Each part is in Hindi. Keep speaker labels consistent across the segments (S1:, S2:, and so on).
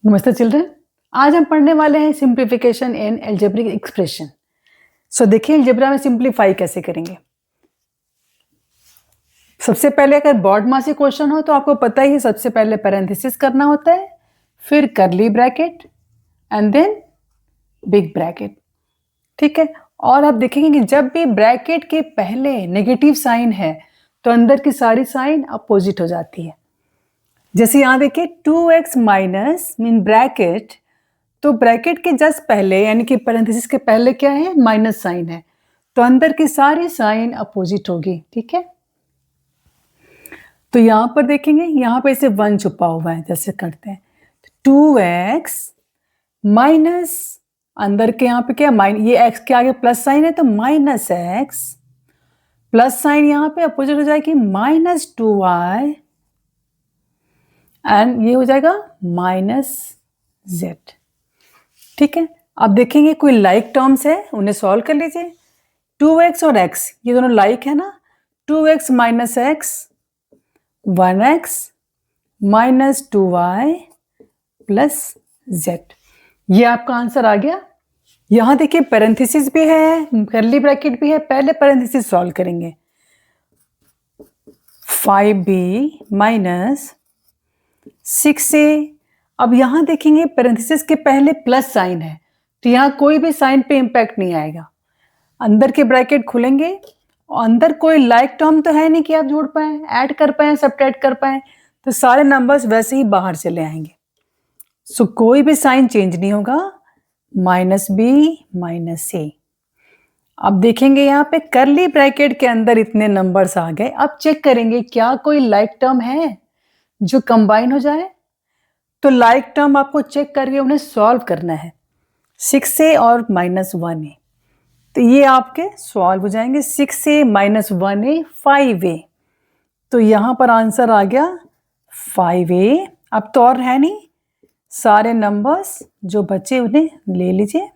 S1: नमस्ते चिल्ड्रन। आज हम पढ़ने वाले हैं सिंप्लीफिकेशन इन एल्जेब्रिक एक्सप्रेशन। सो देखिए एल्जेब्रा में सिंप्लीफाई कैसे करेंगे। सबसे पहले अगर बॉड मास क्वेश्चन हो तो आपको पता ही है, सबसे पहले पैरेंथेसिस करना होता है, फिर curly bracket and then big bracket. ठीक है। और आप देखेंगे कि जब भी ब्रैकेट के पहले नेगेटिव साइन है तो अंदर की सारी साइन अपोजिट हो जाती है। जैसे यहाँ देखिए 2x माइनस मीन ब्रैकेट, तो ब्रैकेट के जस्ट पहले यानी कि पैरेंथेसिस के पहले क्या है, माइनस साइन है, तो अंदर की सारी साइन अपोजिट होगी। ठीक है। तो यहाँ पर देखेंगे, यहाँ पे इसे 1 छुपा हुआ है, जैसे करते हैं 2x माइनस अंदर के यहाँ पे क्या ये x के आगे प्लस साइन है तो माइनस x, प्लस साइन यहाँ पे अपोजिट हो जाएगी -2y एंड ये हो जाएगा -z। ठीक है। अब देखेंगे कोई लाइक टर्म्स है, उन्हें सॉल्व कर लीजिए। 2x और x ये दोनों लाइक है ना, 2x minus x 1x minus 2y plus z, ये आपका आंसर आ गया। यहां देखिए पैरेंथेसिस भी है, करली ब्रैकेट भी है। पहले पैरेंथेसिस सॉल्व करेंगे, 5b माइनस 6a। अब यहां देखेंगे पैरेंथेसिस के पहले प्लस साइन है तो यहां कोई भी साइन पे इंपैक्ट नहीं आएगा। अंदर के ब्रैकेट खुलेंगे और अंदर कोई लाइक टर्म तो है नहीं कि आप जोड़ पाए, ऐड कर पाए, सब्ट्रैक्ट कर पाए, तो सारे नंबर्स वैसे ही बाहर चले आएंगे। सो कोई भी साइन चेंज नहीं होगा, -b -a। अब देखेंगे यहाँ पे करली ब्रैकेट के अंदर इतने नंबर्स आ गए। अब चेक करेंगे क्या कोई लाइक टर्म है जो कंबाइन हो जाए। तो लाइक टर्म आपको चेक करके उन्हें सॉल्व करना है, 6a और -1a, तो ये आपके सॉल्व हो जाएंगे। 6a माइनस 1a 5a, तो यहाँ पर आंसर आ गया 5a। अब तो और है नहीं, सारे नंबर्स जो बचे उन्हें ले लीजिए।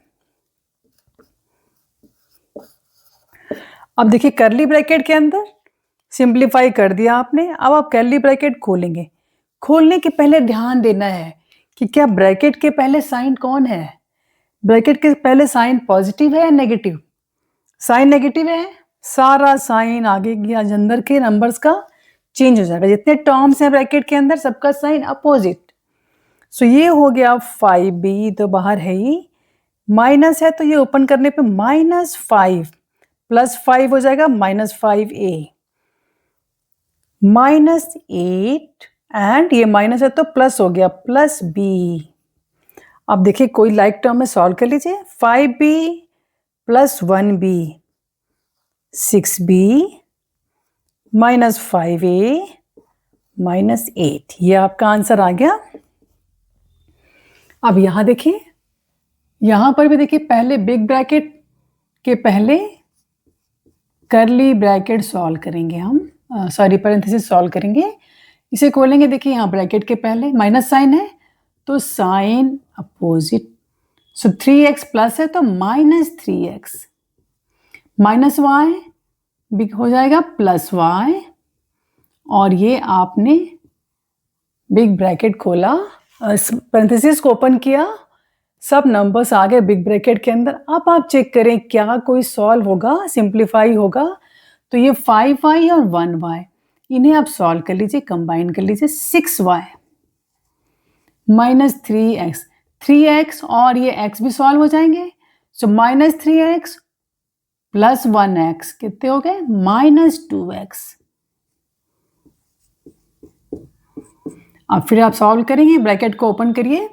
S1: अब देखिए करली ब्रैकेट के अंदर सिंप्लीफाई कर दिया आपने। अब आप करली ब्रैकेट खोलेंगे, खोलने के पहले ध्यान देना है कि क्या ब्रैकेट के पहले साइन कौन है। ब्रैकेट के पहले साइन पॉजिटिव है या नेगेटिव। साइन नेगेटिव है, सारा साइन आगे के अंदर के नंबर्स का चेंज हो जाएगा। जितने टर्म्स हैं ब्रैकेट के अंदर सबका साइन अपोजिट। सो ये हो गया 5b, तो बाहर है ही, माइनस है तो ये ओपन करने पे -5 प्लस 5 हो जाएगा -5a, -8 एंड ये माइनस है तो प्लस हो गया +b। अब देखिए कोई लाइक टर्म में सॉल्व कर लीजिए, 5b plus 1b 6b -5a -8, ये आपका आंसर आ गया। अब यहां देखिए, यहां पर भी देखिए पहले बिग ब्रैकेट के पहले करली ब्रैकेट सॉल्व करेंगे हम, सॉरी पैरेंथेसिस सॉल्व करेंगे। इसे खोलेंगे, देखिए यहाँ ब्रैकेट के पहले माइनस साइन है तो साइन अपोजिट, सो 3x प्लस है तो -3x, -y बिग हो जाएगा +y, और ये आपने बिग ब्रैकेट खोला, पैरेंथेसिस को ओपन किया, सब नंबर्स आ गए बिग ब्रैकेट के अंदर। अब आप चेक करें क्या कोई सॉल्व होगा, सिंप्लीफाई होगा। तो ये 5y और 1y इन्हें आप सॉल्व कर लीजिए, कंबाइन कर लीजिए, 6y -3x, 3x और ये x भी सॉल्व हो जाएंगे। सो -3x प्लस 1x कितने हो गए, -2x। अब फिर आप सॉल्व करेंगे, ब्रैकेट को ओपन करिए,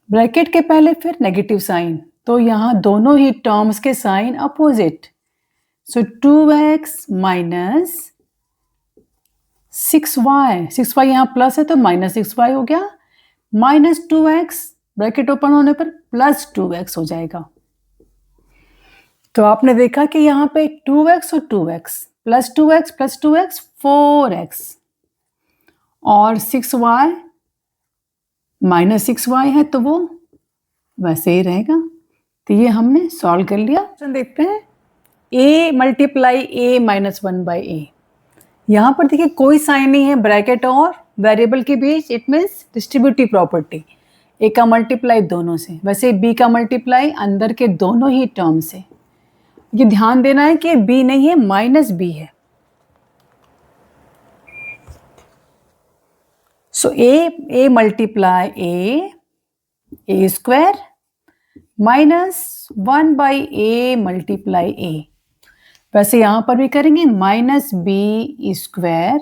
S1: ब्रैकेट के पहले फिर नेगेटिव साइन, तो यहाँ दोनों ही टर्म्स के साइन अपोजिट। सो 2x माइनस 6y, 6y यहाँ प्लस है तो -6y हो गया, -2x ब्रैकेट ओपन होने पर +2x हो जाएगा। तो आपने देखा कि यहाँ पे 2x और 2x +2x +2x 4x और 6y -6y है तो वो वैसे ही रहेगा। तो ये हमने सॉल्व कर लिया। देखते हैं a मल्टीप्लाई a -1/a, यहाँ पर देखिए कोई साइन नहीं है ब्रैकेट और वेरिएबल के बीच, इट मीन्स डिस्ट्रीब्यूटिव प्रॉपर्टी। ए का मल्टीप्लाई दोनों से, वैसे बी का मल्टीप्लाई अंदर के दोनों ही टर्म से। ये ध्यान देना है कि बी नहीं है, माइनस बी है। So A multiply A square minus 1/a multiply A. वैसे यहाँ पर भी करेंगे माइनस बी स्क्वायर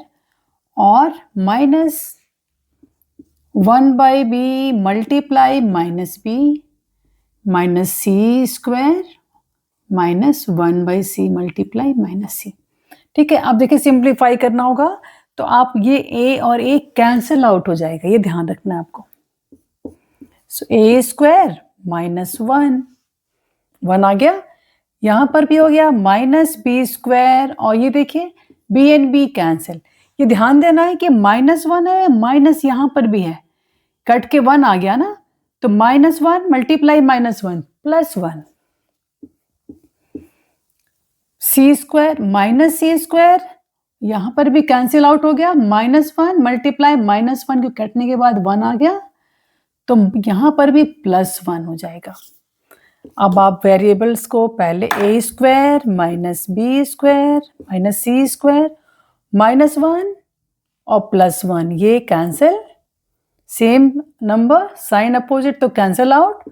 S1: और minus 1/b multiply minus B minus C square minus 1/c multiply minus C. ठीक है, अब देखिए सिंप्लीफाई करना होगा तो आप ये a और a कैंसिल आउट हो जाएगा, ये ध्यान रखना है आपको। सो ए स्क्वायर माइनस 1 आ गया, यहाँ पर भी हो गया माइनस बी स्क्वायर, और ये देखिए बी एंड बी कैंसिल। ये ध्यान देना है कि -1 है, माइनस यहाँ पर भी है, कट के 1 आ गया ना, तो -1 मल्टीप्लाई -1 +1 सी स्क्वायर माइनस सी स्क्वायर, यहाँ पर भी कैंसिल आउट हो गया, -1 मल्टीप्लाई -1 को कटने के बाद 1 आ गया, तो यहाँ पर भी +1 हो जाएगा। अब आप वेरिएबल्स को पहले A square minus B square minus C square -1 और +1 ये cancel, same number sign opposite तो कैंसिल आउट,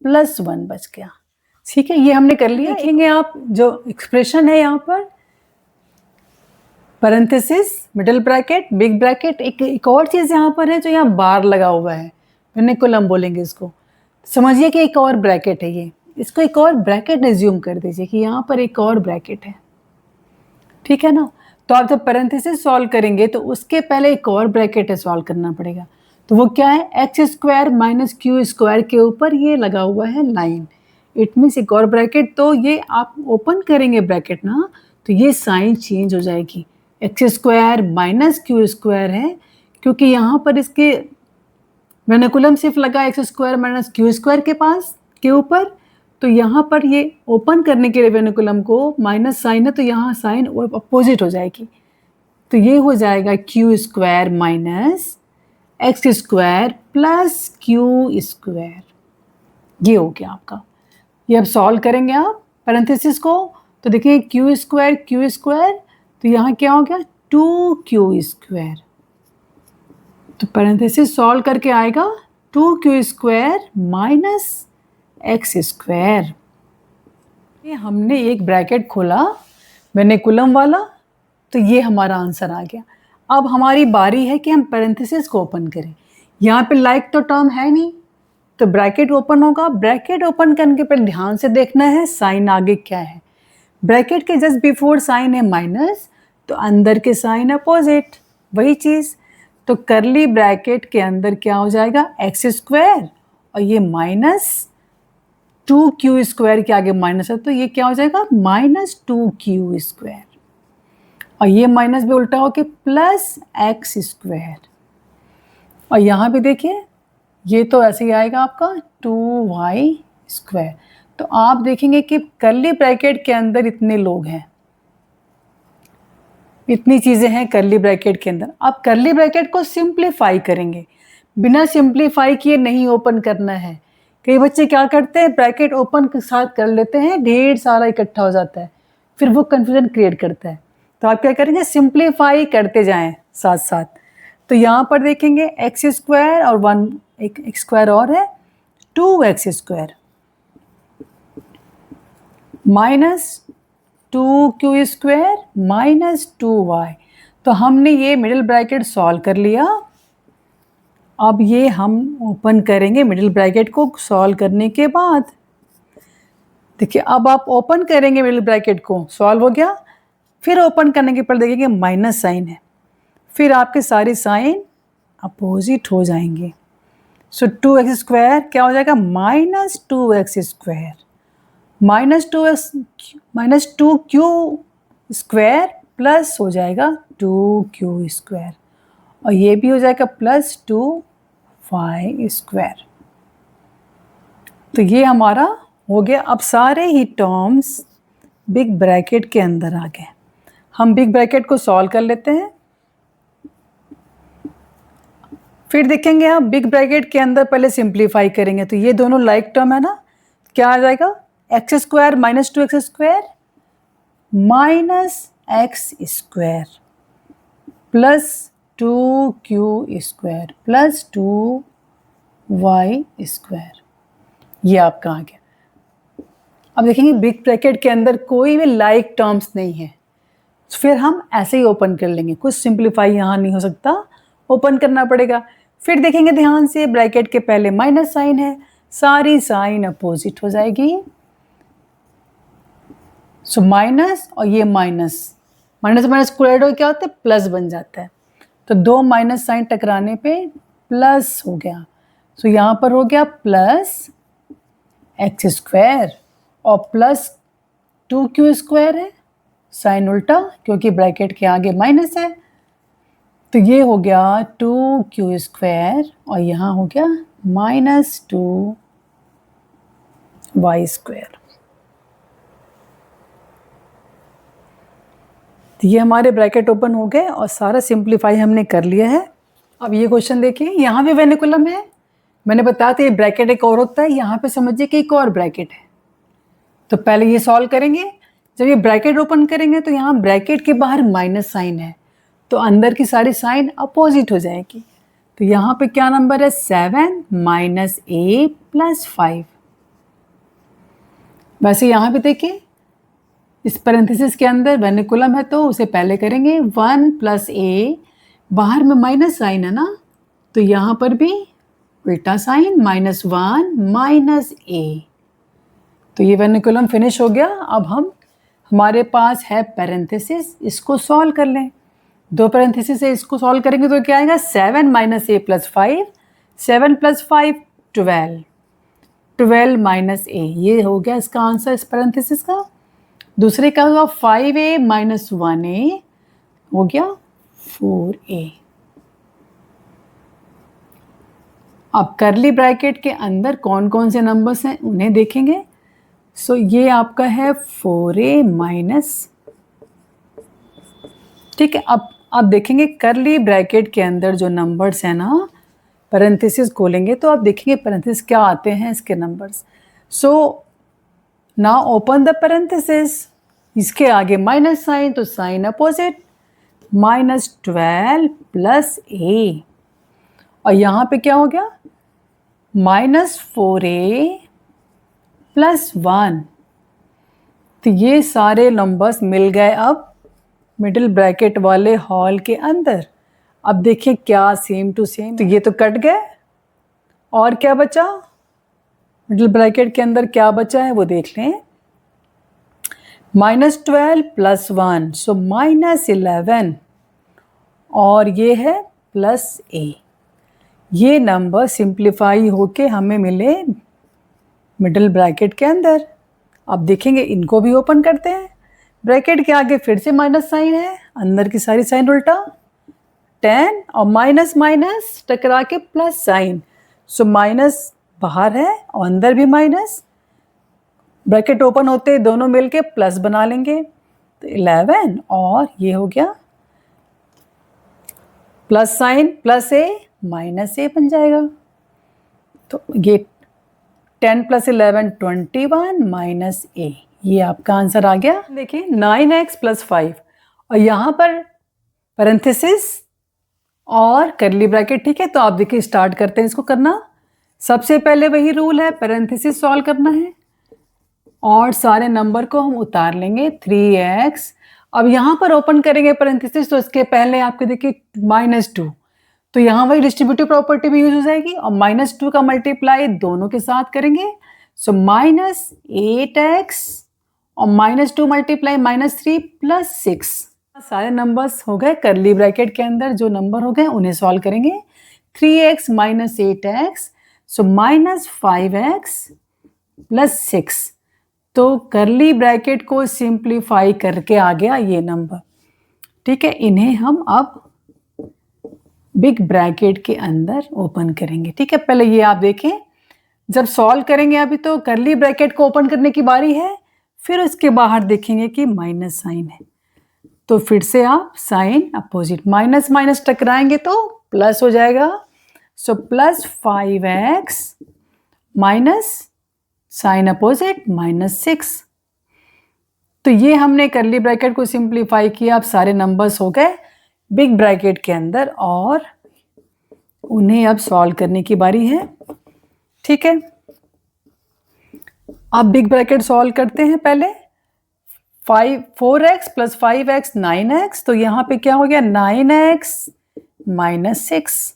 S1: +1 बच गया। ठीक है, ये हमने कर लिया। देखेंगे आप जो एक्सप्रेशन है यहाँ पर, parenthesis, middle bracket, big bracket, एक और चीज़ यहाँ पर है जो यहाँ बार लगा हुआ है, वेनिकुलम बोलेंगे इसको। समझिए कि एक और ब्रैकेट है ये, इसको एक और ब्रैकेट एज्यूम कर दीजिए कि यहाँ पर एक और ब्रैकेट है। ठीक है ना, तो आप जब पैरेंथेसिस सॉल्व करेंगे तो उसके पहले एक और ब्रैकेट है सॉल्व करना पड़ेगा। तो वो क्या है, x square minus Q square के ऊपर ये लगा हुआ है लाइन, इट मीन्स एक और ब्रैकेट। तो ये आप ओपन करेंगे ब्रैकेट ना, तो ये साइन चेंज हो जाएगी, x square minus Q square है, क्योंकि यहाँ पर इसके वेनिकुलम सिर्फ लगा x square minus Q square के पास के ऊपर, तो यहाँ पर ये ओपन करने के लिए वेनिकुलम को माइनस साइन है, तो यहाँ साइन अपोजिट हो जाएगी, तो ये हो जाएगा Q square minus x square plus Q square. ये हो गया आपका। ये अब सॉल्व करेंगे आप पैरेंथेसिस को, तो देखिए क्यू स्क्वायर, तो यहाँ क्या हो गया 2q स्क्वायर, तो पैरेंथेसिस सॉल्व करके आएगा 2q square minus x square. ये हमने एक ब्रैकेट खोला वेनिकुलम वाला, तो ये हमारा आंसर आ गया। अब हमारी बारी है कि हम पैरेंथेसिस को ओपन करें। यहाँ पे लाइक तो टर्म है नहीं, तो ब्रैकेट ओपन होगा। ब्रैकेट ओपन करने के पहले ध्यान से देखना है साइन आगे क्या है। ब्रैकेट के जस्ट बिफोर साइन है माइनस, तो अंदर के साइन अपोजिट, वही चीज़। तो करली ब्रैकेट के अंदर क्या हो जाएगा, एक्स स्क्वायर और ये माइनस 2q स्क्वायर के आगे माइनस है, तो ये क्या हो जाएगा -2q स्क्वायर, और ये माइनस भी उल्टा होके प्लस एक्स स्क्वायर। और यहाँ भी देखिए ये तो ऐसे ही आएगा आपका 2y स्क्वायर। तो आप देखेंगे कि कर्ली ब्रैकेट के अंदर इतने लोग हैं, इतनी चीज़ें हैं कर्ली ब्रैकेट के अंदर। अब कर्ली ब्रैकेट को सिंप्लीफाई करेंगे, बिना सिंप्लीफाई किए नहीं ओपन करना है। कई बच्चे क्या करते हैं, ब्रैकेट ओपन के साथ कर लेते हैं, ढेर सारा इकट्ठा हो जाता है, फिर वो कन्फ्यूजन क्रिएट करता है। तो आप क्या करेंगे, सिंप्लीफाई करते जाएं साथ साथ। तो यहाँ पर देखेंगे एक्स स्क्वायर और 1 एक स्क्वायर और है 2x square minus 2q square minus 2y। तो हमने ये मिडिल ब्रैकेट सॉल्व कर लिया। अब ये हम ओपन करेंगे मिडिल ब्रैकेट को सॉल्व करने के बाद। देखिए अब आप ओपन करेंगे मिडिल ब्रैकेट को, सॉल्व हो गया, फिर ओपन करने के पर देखेंगे माइनस साइन है, फिर आपके सारे साइन अपोजिट हो जाएंगे। सो 2x स्क्वायर क्या हो जाएगा minus 2x square minus 2q square plus हो जाएगा 2q स्क्वायर, और ये भी हो जाएगा प्लस 2y स्क्वायर। तो ये हमारा हो गया। अब सारे ही टर्म्स बिग ब्रैकेट के अंदर आ गए। हम बिग ब्रैकेट को सॉल्व कर लेते हैं। फिर देखेंगे हम बिग ब्रैकेट के अंदर पहले सिंप्लीफाई करेंगे, तो ये दोनों लाइक टर्म है ना, क्या आ जाएगा, x square minus 2x square minus x square plus 2q square plus 2y square, ये आपका आ गया। अब देखेंगे बिग ब्रैकेट के अंदर कोई भी लाइक टर्म्स नहीं है, तो फिर हम ऐसे ही ओपन कर लेंगे, कुछ सिंप्लीफाई यहाँ नहीं हो सकता, ओपन करना पड़ेगा। फिर देखेंगे ध्यान से, ब्रैकेट के पहले माइनस साइन है, सारी साइन अपोजिट हो जाएगी, सो माइनस और ये माइनस, माइनस माइनस स्क्वायर हो क्या होता है, प्लस बन जाता है, तो दो माइनस साइन टकराने पे प्लस हो गया, सो यहाँ पर हो गया प्लस एक्स स्क्वायर और प्लस 2q स्क्वायर है, साइन उल्टा क्योंकि ब्रैकेट के आगे माइनस है, तो ये हो गया 2q स्क्वायर और यहाँ हो गया माइनस 2y स्क्वायर। तो ये हमारे ब्रैकेट ओपन हो गए और सारा सिंप्लीफाई हमने कर लिया है। अब ये क्वेश्चन देखिए, यहाँ भी वेनिकुलम है, मैंने बताया था ये ब्रैकेट एक और होता है, यहाँ पे समझिए कि एक और ब्रैकेट है। तो पहले ये सॉल्व करेंगे, जब ये ब्रैकेट ओपन करेंगे तो यहाँ ब्रैकेट के बाहर माइनस साइन है, तो अंदर की सारी साइन अपोजिट हो जाएगी, तो यहाँ पे क्या नंबर है, 7 माइनस a प्लस 5। वैसे यहाँ पे देखिए इस पैरेंथेसिस के अंदर वेनिकुलम है, तो उसे पहले करेंगे 1 प्लस a, बाहर में माइनस साइन है ना, तो यहाँ पर भी उल्टा साइन माइनस 1 माइनस a, तो ये वेनिकुलम फिनिश हो गया। अब हमारे पास है पैरेंथेसिस, इसको सॉल्व कर लें, दो पैरेंथेसिस है, इसको सॉल्व करेंगे तो क्या आएगा, 7 minus a plus 5, 7 plus 5 12, 12 minus a, ये हो गया इसका आंसर इस पैरेंथेसिस का। दूसरे का होगा 5a माइनस 1a, हो गया 4a। अब करली ब्रैकेट के अंदर कौन कौन से नंबर्स हैं उन्हें देखेंगे। सो ये आपका है 4a माइनस, ठीक है। अब देखेंगे करली ब्रैकेट के अंदर जो नंबर्स हैं ना, पैरेंथेसिस खोलेंगे तो आप देखेंगे पैरेंथेसिस क्या आते हैं इसके numbers. So now open the parenthesis, इसके आगे माइनस साइन, तो sign opposite, minus 12 plus a, और यहाँ पे क्या हो गया, माइनस 4a प्लस 1, तो ये सारे नंबर्स मिल गए अब मिडिल ब्रैकेट वाले हॉल के अंदर। अब देखिए क्या सेम टू सेम, तो ये तो कट गए, और क्या बचा मिडिल ब्रैकेट के अंदर, क्या बचा है वो देख लें, माइनस 12 प्लस 1, सो माइनस 11, और ये है प्लस a। ये नंबर सिंप्लीफाई होके हमें मिले मिडिल ब्रैकेट के अंदर। अब देखेंगे इनको भी ओपन करते हैं, ब्रैकेट के आगे फिर से माइनस साइन है, अंदर की सारी साइन उल्टा, 10 और माइनस माइनस टकरा के प्लस साइन, सो माइनस बाहर है और अंदर भी माइनस, ब्रैकेट ओपन होते दोनों मिलके प्लस बना लेंगे, तो 11 और ये हो गया plus sign plus a minus a बन जाएगा, तो ये 10 प्लस 11 21 माइनस a, ये आपका आंसर आ गया। देखिए 9x प्लस 5, और यहाँ पर पैरेंथेसिस और करली ब्रैकेट, ठीक है। तो आप देखिए स्टार्ट करते हैं इसको करना, सबसे पहले वही रूल है, पैरेंथेसिस सॉल्व करना है और सारे नंबर को हम उतार लेंगे 3x। अब यहाँ पर ओपन करेंगे पैरेंथेसिस, तो इसके पहले आपके देखिए -2, तो यहाँ वही डिस्ट्रीब्यूटिव प्रॉपर्टी भी यूज हो जाएगी, और -2 का मल्टीप्लाई दोनों के साथ करेंगे, सो -8x और -2 मल्टीप्लाई -3 प्लस 6, सारे नंबर्स हो गए करली ब्रैकेट के अंदर, जो नंबर हो गए उन्हें सॉल्व करेंगे, 3x माइनस 8x, सो -5x प्लस 6, तो करली ब्रैकेट को सिंप्लीफाई करके आ गया ये नंबर, ठीक है। इन्हें हम अब बिग ब्रैकेट के अंदर ओपन करेंगे, ठीक है। पहले ये आप देखें, जब सॉल्व करेंगे अभी तो करली ब्रैकेट को ओपन करने की बारी है, फिर उसके बाहर देखेंगे कि माइनस साइन है, तो फिर से आप साइन अपोजिट, माइनस माइनस टकराएंगे तो प्लस हो जाएगा, so plus 5x minus sign opposite -6। तो ये हमने करली ब्रैकेट को सिंप्लीफाई किया, अब सारे नंबर्स हो गए बिग ब्रैकेट के अंदर और उन्हें अब सॉल्व करने की बारी है। ठीक है, अब बिग ब्रैकेट सॉल्व करते हैं। पहले 4x प्लस 5x 9x, तो यहां पे क्या हो गया 9x -6।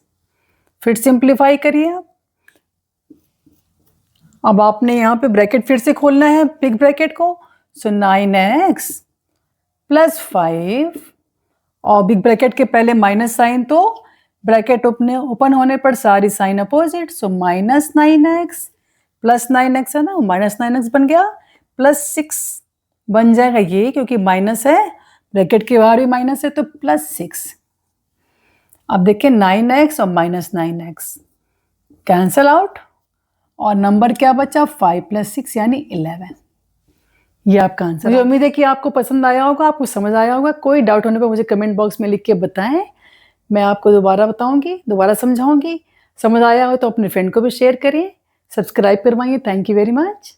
S1: फिर सिंप्लीफाई करिए। अब आपने यहां पे ब्रैकेट फिर से खोलना है बिग ब्रैकेट को, सो 9x प्लस 5 और बिग ब्रैकेट के पहले माइनस साइन, तो ब्रैकेट ओपन होने पर सारी साइन अपोजिट, सो -9x प्लस 9x है ना, -9x बन गया, +6 बन जाएगा ये, क्योंकि माइनस है, ब्रैकेट के बाहर भी माइनस है, तो +6। अब देखिए 9x और -9x कैंसल आउट और नंबर क्या बचा 5 + 6 यानी 11। ये आपका आंसर। मुझे उम्मीद है कि आपको पसंद आया होगा, आपको समझ आया होगा। कोई डाउट होने पर मुझे कमेंट बॉक्स में लिख के बताएं, मैं आपको दोबारा बताऊंगी, दोबारा समझाऊंगी। समझ आया हो तो अपने फ्रेंड को भी शेयर करिए, सब्सक्राइब करवाइए। Thank you very much.